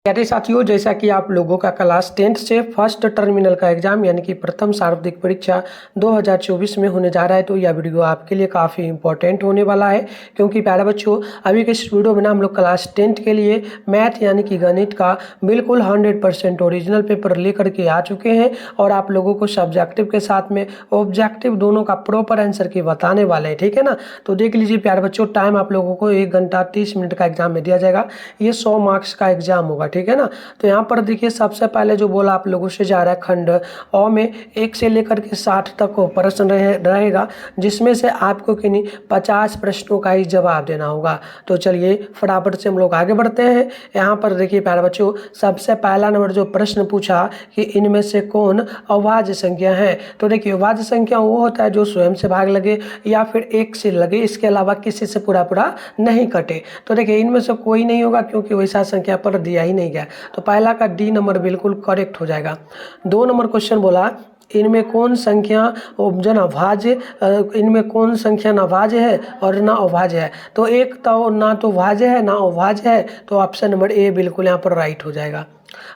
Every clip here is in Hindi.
कहते साथियों, जैसा कि आप लोगों का क्लास 10th से फर्स्ट टर्मिनल का एग्जाम यानी कि प्रथम सार्वत्रिक परीक्षा 2024 में होने जा रहा है, तो यह वीडियो आपके लिए काफ़ी इंपॉर्टेंट होने वाला है। क्योंकि प्यारे बच्चों, अभी के इस वीडियो में ना हम लोग क्लास 10th के लिए मैथ यानी कि गणित का बिल्कुल 100% ओरिजिनल पेपर लेकर के आ चुके हैं और आप लोगों को सब्जेक्टिव के साथ में ऑब्जेक्टिव दोनों का प्रॉपर आंसर की बताने वाले हैं। ठीक है ना, तो देख लीजिए प्यारे बच्चों, टाइम आप लोगों को 1 घंटा 30 मिनट का एग्जाम में दिया जाएगा। ये 100 मार्क्स का एग्जाम होगा। ठीक है ना, तो यहाँ पर देखिए सबसे पहले जो बोला आप लोगों से जा रहा है, खंड अ में 1 से लेकर के 60 तक को प्रश्न रहेगा, जिसमें से आपको किन्हीं 50 प्रश्नों का ही जवाब देना होगा। तो चलिए फटाफट से हम लोग आगे बढ़ते हैं। यहाँ पर देखिए प्यारे बच्चों, सबसे पहला नंबर जो प्रश्न पूछा कि इनमें से कौन अभाज्य संख्या है। तो देखिए अभाज्य संख्या वो होता है जो स्वयं से भाग लगे या फिर 1 से लगे, इसके अलावा किसी से पूरा पूरा नहीं कटे। तो देखिए इनमें से कोई नहीं होगा क्योंकि वैसा संख्या पर दिया ही नहीं गया। तो पहला का डी नंबर बिल्कुल करेक्ट हो जाएगा। 2 नंबर क्वेश्चन बोला, इनमें कौन संख्या जो ना भाज्य इनमें कौन संख्या ना भाज्य है और ना अभाज्य है। तो एक तो ना तो भाज्य है ना अभाज्य है, तो ऑप्शन नंबर ए बिल्कुल यहाँ पर राइट हो जाएगा।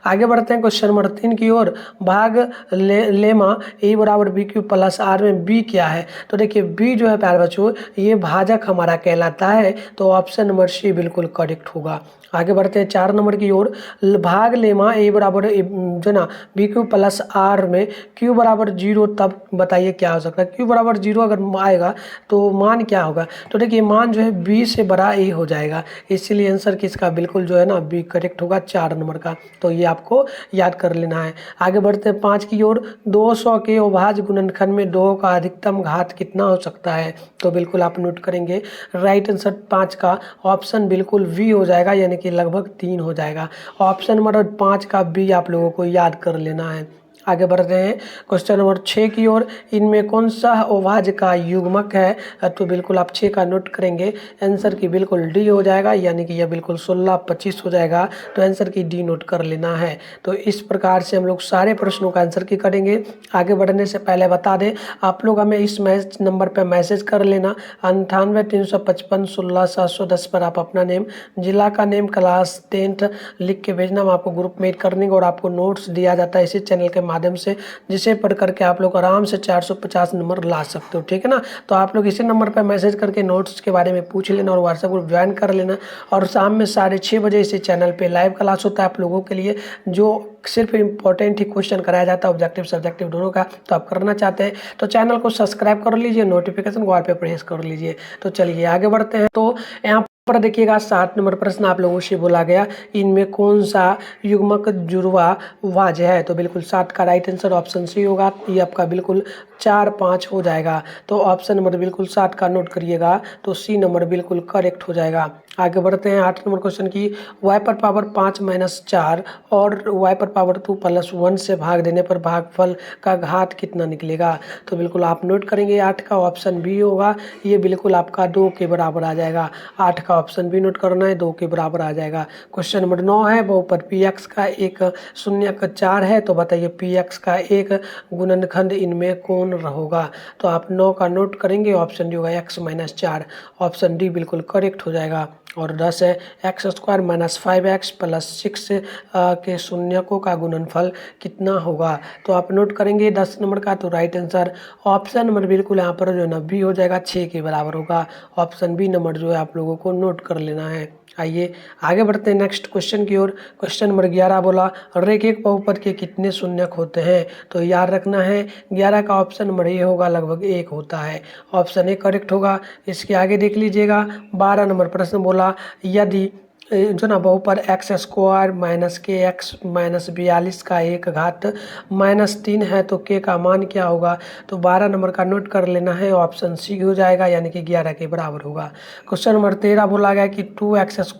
आगे बढ़ते हैं क्वेश्चन नंबर 3 की ओर। भाग लेमा ए बराबर बी क्यू प्लस आर में बी क्या है। तो देखिए बी जो है प्यारे बच्चों, ये भाजक हमारा कहलाता है, तो ऑप्शन नंबर सी बिल्कुल करेक्ट होगा। आगे बढ़ते हैं 4 नंबर की ओर। भाग लेमा ए बराबर जो ना बी क्यू प्लस आर में क्यू बराबर 0, तब बताइए क्या हो सकता है। क्यू बराबर 0 अगर आएगा तो मान क्या होगा। तो देखिए मान जो है बी से बड़ा ए हो जाएगा, इसीलिए आंसर किसका बिल्कुल जो है ना बी करेक्ट होगा 4 नंबर का। तो ये आपको याद कर लेना है। आगे बढ़ते हैं 5 की ओर। 200 के अभाज्य गुणनखंड में 2 का अधिकतम घात कितना हो सकता है। तो बिल्कुल आप नोट करेंगे, राइट आंसर 5 का ऑप्शन बिल्कुल वी हो जाएगा, यानी कि लगभग 3 हो जाएगा। ऑप्शन नंबर 5 का बी आप लोगों को याद कर लेना है। आगे बढ़ रहे हैं क्वेश्चन नंबर 6 की ओर। इनमें कौन सा अभाज्य का युग्मक है। तो बिल्कुल आप 6 का नोट करेंगे, आंसर की बिल्कुल डी हो जाएगा, यानी कि यह बिल्कुल 16 25 हो जाएगा। तो आंसर की डी नोट कर लेना है। तो इस प्रकार से हम लोग सारे प्रश्नों का आंसर की करेंगे। आगे बढ़ने से पहले बता दें, आप लोग हमें इस नंबर पर मैसेज कर लेना 98 355 16 710 पर। आप अपना नेम, जिला का नेम, क्लास 10th लिख के भेजना। हम आपको ग्रुप में कर देंगे और आपको नोट्स दिया जाता है इसी चैनल के माध्यम से, जिसे पढ़ करके आप लोग आराम से 450 नंबर ला सकते हो। ठीक है ना, तो आप लोग इसी नंबर पर मैसेज करके नोट्स के बारे में पूछ लेना और व्हाट्सएप ग्रुप ज्वाइन कर लेना। और शाम में 6:30 बजे इसी चैनल पे लाइव क्लास होता है आप लोगों के लिए, जो सिर्फ इंपॉर्टेंट ही क्वेश्चन कराया जाता है, ऑब्जेक्टिव सब्जेक्टिव दोनों का। तो आप करना चाहते हैं तो चैनल को सब्सक्राइब कर लीजिए, नोटिफिकेशन को ऑल पे प्रेस कर लीजिए। तो चलिए आगे बढ़ते हैं। तो यहाँ पर देखिएगा 7 नंबर प्रश्न आप लोगों से बोला गया, इनमें कौन सा युग्मक जुड़वा भाज्य है। तो बिल्कुल 7 का राइट आंसर ऑप्शन सी होगा। ये आपका बिल्कुल 4 5 हो जाएगा। तो ऑप्शन नंबर बिल्कुल 7 का नोट करिएगा, तो सी नंबर बिल्कुल करेक्ट हो जाएगा। आगे बढ़ते हैं 8 नंबर क्वेश्चन की। y पर पावर 5 - 4 और y पर पावर 2 + 1 से भाग देने पर भागफल का घात कितना निकलेगा। तो बिल्कुल आप नोट करेंगे, 8 का ऑप्शन बी होगा, ये बिल्कुल आपका 2 के बराबर आ जाएगा। 8 का ऑप्शन बी नोट करना है, 2 के बराबर आ जाएगा। क्वेश्चन नंबर 9 है, बहुपद पी एक्स का एक शून्य का 4 है, तो बताइए पी एक्स का एक गुणनखंड इनमें कौन होगा। तो आप 9 का नोट करेंगे, ऑप्शन डी होगा x - 4, ऑप्शन डी बिल्कुल करेक्ट हो जाएगा। और 10 है, x² - 5x + 6 के शून्यकों का गुणनफल कितना होगा। तो आप नोट करेंगे 10 नंबर का, तो राइट आंसर ऑप्शन नंबर बिल्कुल यहाँ पर जो है ना बी हो जाएगा, 6 के बराबर होगा। ऑप्शन बी नंबर जो है आप लोगों को नोट कर लेना है। आइए आगे बढ़ते हैं नेक्स्ट क्वेश्चन की ओर। क्वेश्चन नंबर 11 बोला, रेखिक बहुपद के कितने शून्यक होते हैं। तो याद रखना है 11 का ऑप्शन नंबर ए होगा, लगभग 1 होता है। ऑप्शन ए करेक्ट होगा। इसके आगे देख लीजिएगा 12 नंबर प्रश्न बोला, यदि जो ना बहुपद x² - kx - 42 का एक घात -3 है तो k का मान क्या होगा। तो 12 नंबर का नोट कर लेना है, ऑप्शन सी हो जाएगा, यानी कि 11 के बराबर होगा। क्वेश्चन नंबर 13 बोला गया कि 2x² -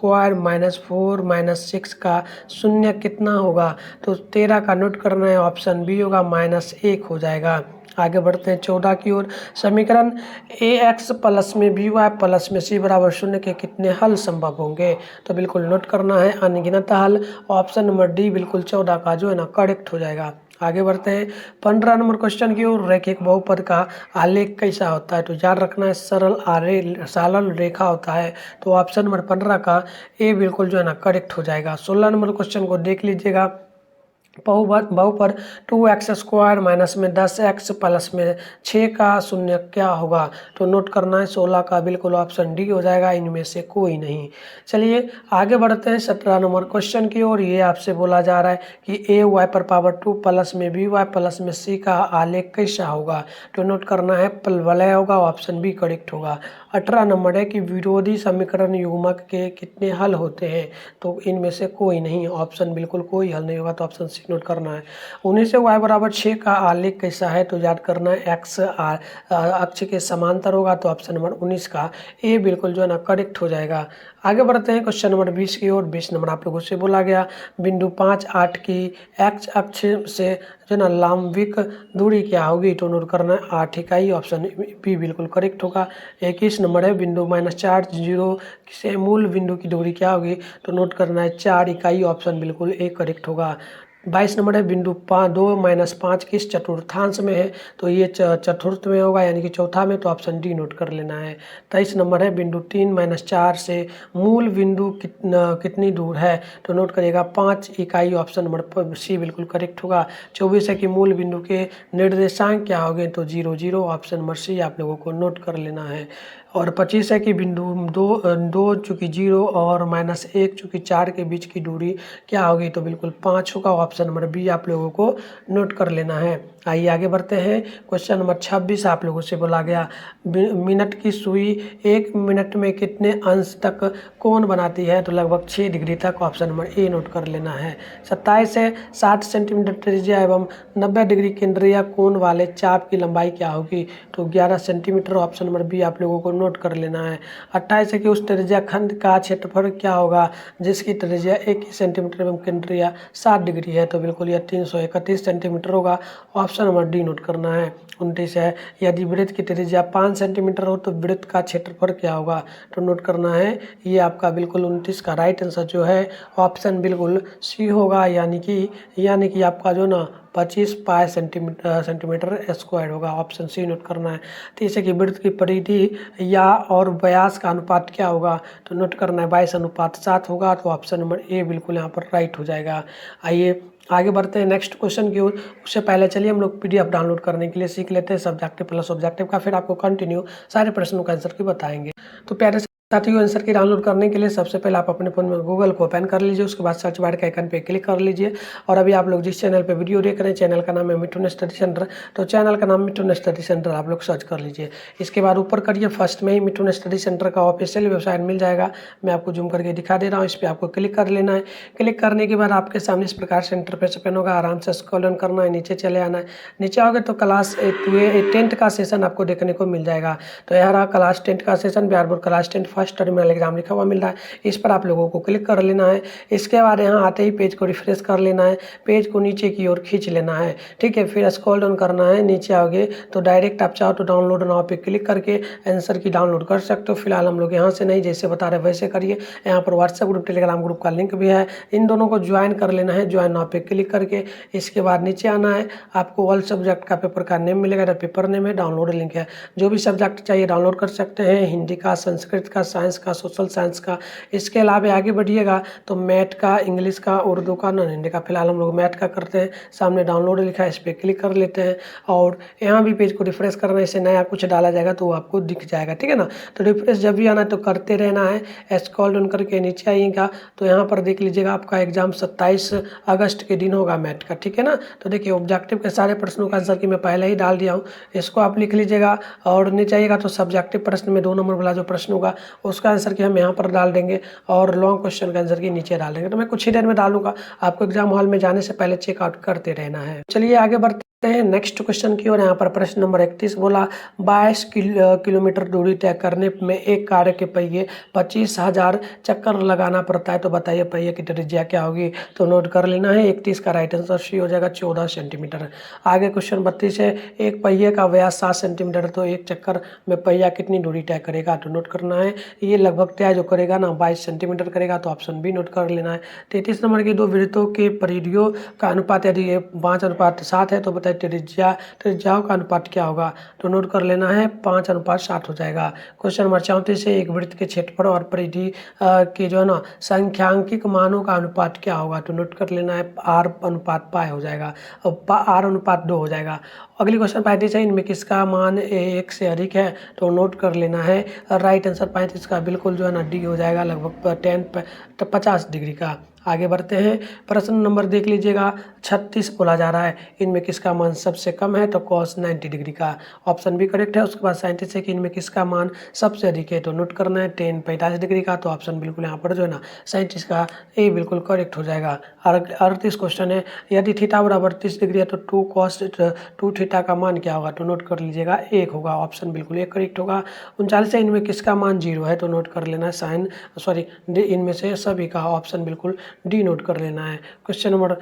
4 - 6 का शून्य कितना होगा। तो 13 का नोट करना है, ऑप्शन बी होगा, -1 हो जाएगा। आगे बढ़ते हैं 14 की ओर। समीकरण ax प्लस में by प्लस में c बराबर 0 के कितने हल संभव होंगे। तो बिल्कुल नोट करना है, अनगिनत हल। ऑप्शन नंबर डी बिल्कुल 14 का जो है ना करेक्ट हो जाएगा। आगे बढ़ते हैं 15 नंबर क्वेश्चन की ओर। रैखिक बहुपद का आलेख कैसा होता है? तो याद रखना है सरल रेखा होता है। तो ऑप्शन नंबर 15 का ए बिल्कुल जो है ना करेक्ट हो जाएगा। 16 नंबर क्वेश्चन को देख लीजिएगा। बहुपद 2x² माइनस में 10x प्लस में 6 का शून्य क्या होगा? तो नोट करना है 16 का बिल्कुल ऑप्शन डी हो जाएगा, इनमें से कोई नहीं। चलिए आगे बढ़ते हैं 17 नंबर क्वेश्चन की ओर। ये आपसे बोला जा रहा है कि ay⁴ प्लस में by प्लस में c का आलेख कैसा होगा? तो नोट करना है वलय होगा, ऑप्शन बी करेक्ट होगा। 18 नंबर है कि विरोधी समीकरण युग्मक के कितने हल होते हैं? तो इनमें से कोई नहीं, ऑप्शन बिल्कुल कोई हल नहीं होगा, तो ऑप्शन सी नोट करना है। 19 से y/6 का आलेख कैसा है? तो याद करना है एक्स अक्ष के समांतर होगा, तो ऑप्शन नंबर 19 का ए बिल्कुल जो है ना करेक्ट हो जाएगा। आगे बढ़ते हैं क्वेश्चन नंबर 20 की ओर। 20 नंबर आप लोगों से बोला गया बिंदु 5, 8 की एक्स अक्ष से जो ना लंबिक दूरी क्या होगी? तो नोट करना है 8 इकाई, ऑप्शन बी बिल्कुल करेक्ट होगा। 21 नंबर है बिंदु -4, 0 से मूल बिंदु की दूरी क्या होगी? तो नोट करना है 4 इकाई, ऑप्शन बिल्कुल ए करेक्ट होगा। 22 नंबर है बिंदु 2-5 किस चतुर्थांश में है? तो ये चतुर्थ में होगा, यानी कि चौथा में, तो ऑप्शन डी नोट कर लेना है। 23 नंबर है बिंदु 3-4 से मूल बिंदु कितनी दूर है? तो नोट करिएगा 5 इकाई, ऑप्शन नंबर सी बिल्कुल करेक्ट होगा। 24 है कि मूल बिंदु के निर्देशांक क्या होंगे? तो 0, 0, ऑप्शन नंबर सी आप लोगों को नोट कर लेना है। और 25 है कि बिंदु 2 चूँकि 0 और -1 चूँकि 4 के बीच की दूरी क्या होगी? तो बिल्कुल 5 होगा, ऑप्शन नंबर बी आप लोगों को नोट कर लेना है। आइए आगे बढ़ते हैं क्वेश्चन नंबर 26 आप लोगों से बोला गया मिनट की सुई 1 मिनट में कितने अंश तक कोण बनाती है? तो लगभग 6 डिग्री तक, ऑप्शन नंबर ए नोट कर लेना है। 27 है 60 सेंटीमीटर त्रिज्या एवं 90 डिग्री केंद्रीय कोण वाले चाप की लंबाई क्या होगी? तो 11 सेंटीमीटर, ऑप्शन नंबर बी आप लोगों को नोट कर लेना है। 28 है कि उस त्रिज्या खंड का क्षेत्रफल क्या होगा जिसकी त्रिज्या 1 सेंटीमीटर एवं केंद्रीय 60 डिग्री है? तो बिल्कुल यह 331 सेंटीमीटर होगा, ऑप्शन नंबर डी नोट करना है। 29 है यदि वृत्त की त्रिज्या 5 सेंटीमीटर हो तो वृत्त का क्षेत्रफल क्या होगा? तो नोट करना है ये आपका बिल्कुल 29 का राइट आंसर जो है ऑप्शन बिल्कुल सी होगा, यानी कि आपका जो ना 25 पाई सेंटीमीटर स्क्वायर होगा, ऑप्शन सी नोट करना है। तो जैसे कि वृत्त की परिधि या और व्यास का अनुपात क्या होगा? तो नोट करना है 22:7 होगा, तो ऑप्शन नंबर ए बिल्कुल यहाँ पर राइट हो जाएगा। आइए आगे बढ़ते हैं नेक्स्ट क्वेश्चन की ओर। उससे पहले चलिए हम लोग PDF डाउनलोड करने के लिए सीख लेते हैं सब्जेक्टिव प्लस ऑब्जेक्टिव का, फिर आपको कंटिन्यू सारे प्रश्नों का आंसर की बताएंगे। तो प्यारे साथियों, आंसर की डाउनलोड करने के लिए सबसे पहले आप अपने फ़ोन में गूगल को ओपन कर लीजिए, उसके बाद सर्च बार के आइकन पे क्लिक कर लीजिए। और अभी आप लोग जिस चैनल पे वीडियो देख रहे हैं, चैनल का नाम है मिथुन स्टडी सेंटर, तो चैनल का नाम मिथुन स्टडी सेंटर आप लोग सर्च कर लीजिए। इसके बाद ऊपर करिए फर्स्ट में ही मिथुन स्टडी सेंटर का ऑफिशियल वेबसाइट मिल जाएगा, मैं आपको जूम करके दिखा दे रहा हूँ। इस पर आपको क्लिक कर लेना है। क्लिक करने के बाद आपके सामने इस प्रकार से इंटरफेस ओपन होगा, आराम से स्क्रॉल डाउन करना है, नीचे चले आना है। नीचे आओगे तो क्लास 10th का सेशन आपको देखने को मिल जाएगा। तो यह रहा क्लास 10th का session, Bihar board class 10 first terminal exam लिखा हुआ मिल रहा है, इस पर आप लोगों को क्लिक कर लेना है। इसके बाद यहाँ आते ही पेज को रिफ्रेश कर लेना है, पेज को नीचे की ओर खींच लेना है, ठीक है। फिर स्क्रॉल डाउन करना है, नीचे आओगे तो डायरेक्ट आप चाहो तो डाउनलोड नाउ पे क्लिक करके आंसर की डाउनलोड कर सकते हो। फिलहाल हम लोग यहाँ से नहीं, जैसे बता रहे वैसे करिए। यहाँ पर व्हाट्सएप ग्रुप, टेलीग्राम ग्रुप का लिंक भी है, इन दोनों को ज्वाइन कर लेना है। ज्वाइन नाउ पे क्लिक करके इसके बाद नीचे आना है, आपको ऑल सब्जेक्ट का पेपर का नेम मिलेगा, पेपर नेम है, डाउनलोड लिंक है। जो भी सब्जेक्ट चाहिए डाउनलोड कर सकते हैं, हिंदी का, संस्कृत का, साइंस का, सोशल साइंस का। इसके अलावा आगे बढ़िएगा तो मैथ का, इंग्लिश का, उर्दू का, नॉन हिंदी का। फिलहाल हम लोग मैथ का करते हैं, सामने डाउनलोड लिखा है, इस पर क्लिक कर लेते हैं। और यहाँ भी पेज को रिफ्रेश करना है, इससे नया कुछ डाला जाएगा तो वो आपको दिख जाएगा, ठीक है ना। तो रिफ्रेश जब भी आना है तो करते रहना है। स्क्रॉल डाउन करके नीचे आइएगा तो यहाँ पर देख लीजिएगा आपका एग्जाम 27 अगस्त के दिन होगा मैथ का, ठीक है ना। तो देखिए ऑब्जेक्टिव के सारे प्रश्नों का आंसर की मैं पहले ही डाल दिया हूँ, इसको आप लिख लीजिएगा। और नीचे आइएगा तो सब्जेक्टिव प्रश्न में 2 नंबर वाला जो प्रश्न होगा उसका आंसर की हम यहाँ पर डाल देंगे, और लॉन्ग क्वेश्चन का आंसर की नीचे डाल देंगे। तो मैं कुछ ही देर में डालूंगा, आपको एग्जाम हॉल में जाने से पहले चेकआउट करते रहना है। चलिए आगे बढ़ते हैं नेक्स्ट क्वेश्चन की ओर। यहाँ पर प्रश्न नंबर 31 बोला 22 किलोमीटर दूरी तय करने में एक कार के पहिए 25,000 चक्कर लगाना पड़ता है, तो बताइए पहिए की त्रिज्या क्या होगी। तो नोट कर लेना है। 31 का राइट आंसर सी हो जाएगा 14 सेंटीमीटर। आगे क्वेश्चन 32 है एक पहिए का व्यास 7 सेंटीमीटर, तो एक चक्कर में पहिया कितनी दूरी तय करेगा। तो नोट करना है ये लगभग तय जो करेगा ना 22 सेंटीमीटर करेगा, तो ऑप्शन बी नोट कर लेना है। 33 नंबर की दो वृत्तों के परिधियों का अनुपात यदि 5:7 है, तो बताइए त्रिज्याओं का अनुपात क्या होगा। तो नोट कर लेना है 5:7 हो जाएगा। क्वेश्चन नंबर 34 है एक वृत्त के क्षेत्रफल और परिधि के जो है ना सांख्यिक मानों का अनुपात क्या होगा। तो नोट कर लेना है R/पाई हो जाएगा, R/2 हो जाएगा। अगली क्वेश्चन 35 है इनमें किसका मान 1 से अधिक है। तो नोट कर लेना है राइट आंसर 35 का बिल्कुल जो है ना डी हो जाएगा, लगभग 50 डिग्री का। आगे बढ़ते हैं। प्रश्न नंबर देख लीजिएगा 36 बोला जा रहा है इनमें किसका मान सबसे कम है। तो cos 90 डिग्री का ऑप्शन भी करेक्ट है। उसके बाद 37 है कि इनमें किसका मान सबसे अधिक है। तो नोट करना है tan 45 डिग्री का, तो ऑप्शन बिल्कुल यहाँ पर जो है ना 37 का ए बिल्कुल करेक्ट हो जाएगा। 38 क्वेश्चन है यदि थीटा बराबर 30 डिग्री है तो 2 cos 2 थीटा का मान क्या होगा। तो नोट कर लीजिएगा 1 होगा, ऑप्शन बिल्कुल 1 करेक्ट होगा। 39 है इनमें किसका मान 0 है। तो नोट कर लेना है इनमें से सभी का ऑप्शन बिल्कुल डी नोट कर लेना है। क्वेश्चन नंबर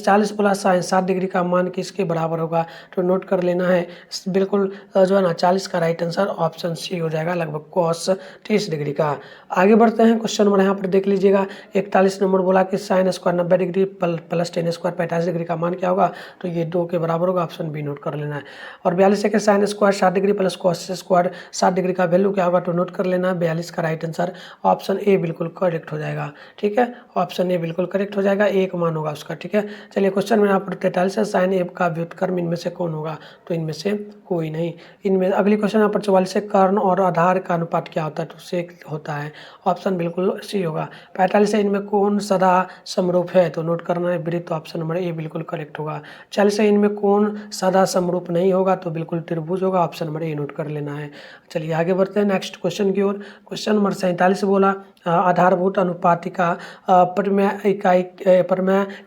40 बोला sin 7 डिग्री का मान किसके बराबर होगा। तो नोट कर लेना है बिल्कुल जो है ना 40 का राइट आंसर ऑप्शन सी हो जाएगा, लगभग cos 30 डिग्री का। आगे बढ़ते हैं। क्वेश्चन नंबर यहाँ पर देख लीजिएगा 41 नंबर बोला कि sin square 90 degree plus tan square 45 degree का मान क्या होगा। तो ये 2 के बराबर होगा, ऑप्शन बी नोट कर लेना है। और 42 है कि sin square 60 degree plus cos square 60 degree का वैल्यू क्या होगा। तो नोट कर लेना है 42 का राइट आंसर ऑप्शन ए बिल्कुल करेक्ट हो जाएगा। ठीक है, ऑप्शन ए बिल्कुल करेक्ट हो जाएगा, एक मान होगा उसका। ठीक है, चलिए क्वेश्चन में यहाँ पर 43 है साइन ए का व्युत्क्रम इनमें से कौन होगा। तो इनमें से कोई नहीं। इनमें अगली क्वेश्चन यहाँ पर 44 है कर्ण और आधार का अनुपात क्या होता है। तो सेक होता है, ऑप्शन बिल्कुल सी होगा। 45 है इनमें कौन सदा समरूप है। तो नोट करना है वृत्त, ऑप्शन नंबर ए बिल्कुल करेक्ट होगा। 40 है इनमें कौन सदा समरूप नहीं होगा। तो बिल्कुल त्रिभुज होगा, ऑप्शन नंबर ए नोट कर लेना है। चलिए आगे बढ़ते हैं नेक्स्ट क्वेश्चन की ओर। क्वेश्चन नंबर 47 बोला आधारभूत अनुपातिका प्रमेय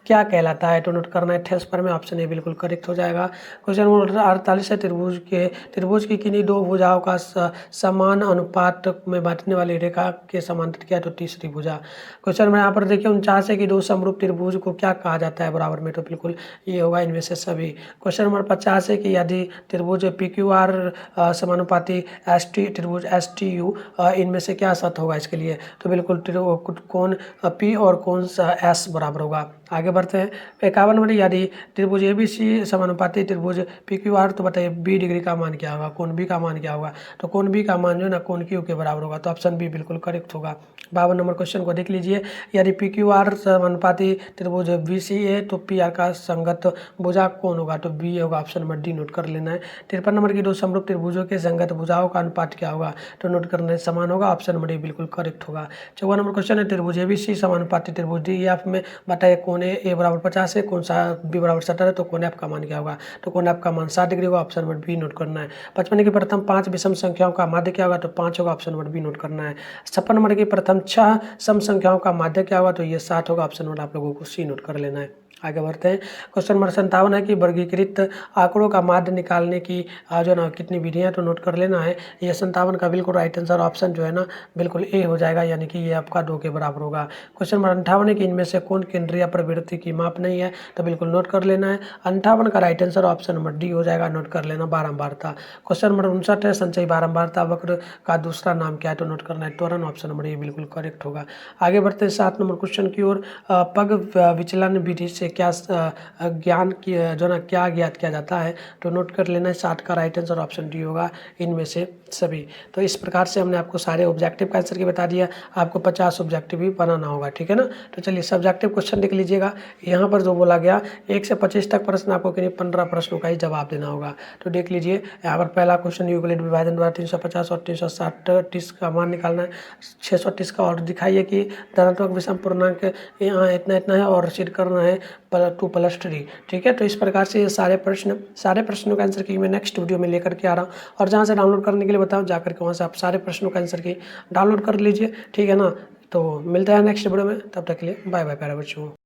क्या कहलाता है। तो नोट करना है ठेस प्रमेय, ऑप्शन ए बिल्कुल करेक्ट हो जाएगा। क्वेश्चन नंबर 48 है त्रिभुज की किन्हीं दो भुजाओं का समान अनुपात में बांटने वाली रेखा के समांतर क्या है। तो तीसरी भुजा। क्वेश्चन में यहाँ पर देखिए 49 है कि दो समरूप त्रिभुज को क्या कहा जाता है बराबर में। तो बिल्कुल ये होगा इनमें से सभी। क्वेश्चन नंबर 50 है कि यदि त्रिभुज PQR समानुपाती त्रिभुज STU इनमें से क्या सत्य होगा इसके लिए। तो बिल्कुल कौन P और कौन S बराबर होगा। आगे बढ़ते हैं। 51 नंबर यदि त्रिभुज ABC समानुपाती त्रिभुज PQR, तो बताइए B डिग्री का मान क्या होगा, कोण B का मान क्या होगा। तो कोण B का मान जो है ना कोण Q के बराबर होगा, तो ऑप्शन बी बिल्कुल करेक्ट होगा। 52 नंबर क्वेश्चन को देख लीजिए यदि PQR समानुपाती त्रिभुज BCA तो PR का संगत भुजा कौन होगा। तो B होगा, ऑप्शन नंबर डी नोट कर लेना है। 53 नंबर की दो समरूप त्रिभुजों के संगत भुजाओं का अनुपात क्या होगा। तो नोट करना है समान होगा, ऑप्शन नंबर डी बिल्कुल करेक्ट होगा। 54 नंबर क्वेश्चन है त्रिभुज ABC समानुपाती त्रिभुज DEF में बताइए कोण A बराबर 50 है, कौन सा B बराबर 70 है। तो कोण F का मान क्या होगा। तो कोण F का मान 60 डिग्री होगा, ऑप्शन नंबर बी नोट करना है। 55 की प्रथम 5 विषम संख्याओं का माध्य क्या होगा। तो 5 होगा, ऑप्शन नंबर बी नोट करना है। 56 नंबर की प्रथम 6 सम संख्याओं का माध्य क्या होगा। तो ये 7 होगा, ऑप्शन नंबर आप लोगों को सी नोट कर लेना है। आगे बढ़ते हैं। क्वेश्चन नंबर 57 है कि वर्गीकृत आंकड़ों का माध्य निकालने की जो ना कितनी विधियां। तो नोट कर लेना है। ये 57 का बिल्कुल राइट आंसर ऑप्शन जो है ना बिल्कुल ए हो जाएगा, यानी कि ये आपका 2 के बराबर होगा। क्वेश्चन नंबर 58 है कि इनमें से कौन केंद्रीय प्रवृत्ति की माप नहीं है। तो बिल्कुल नोट कर लेना है। 58 का right answer option number D हो जाएगा, नोट कर लेना बारंबारता। क्वेश्चन नंबर 59 है संचयी बारंबारता वक्र का दूसरा नाम क्या है। तो नोट करना है त्वरण, ऑप्शन नंबर ए बिल्कुल करेक्ट होगा। आगे बढ़ते हैं 7 नंबर क्वेश्चन की ओर। पग विचलन विधि से क्या ज्ञान की जो ना क्या ज्ञात किया जाता है। तो नोट कर लेना है 7 का राइट आंसर ऑप्शन डी होगा, इनमें से सभी। तो इस प्रकार से हमने आपको सारे ऑब्जेक्टिव का आंसर की बता दिया। आपको 50 ऑब्जेक्टिव भी बनाना होगा, ठीक है ना। तो चलिए सब्जेक्टिव क्वेश्चन देख लीजिएगा। यहाँ पर जो बोला गया 1 से 25 तक प्रश्न आपको करीब 15 प्रश्नों का ही जवाब देना होगा। तो देख लीजिए यहाँ पर पहला क्वेश्चन यूक्लिड विभाजन द्वारा 350 और 360 का मान निकालना है। 630 का और दिखाइए कि धनात्मक विषम पूर्णांक यहाँ इतना इतना है और सिद्ध करना है 2+3, ठीक है। तो इस प्रकार से ये सारे प्रश्नों का आंसर की मैं नेक्स्ट वीडियो में लेकर के आ रहा हूँ। और जहाँ से डाउनलोड करने के लिए बताऊँ जाकर के वहाँ से आप सारे प्रश्नों का आंसर की डाउनलोड कर लीजिए, ठीक है ना। तो मिलता है नेक्स्ट वीडियो में, तब तक के लिए बाय बाय प्यारे बच्चों।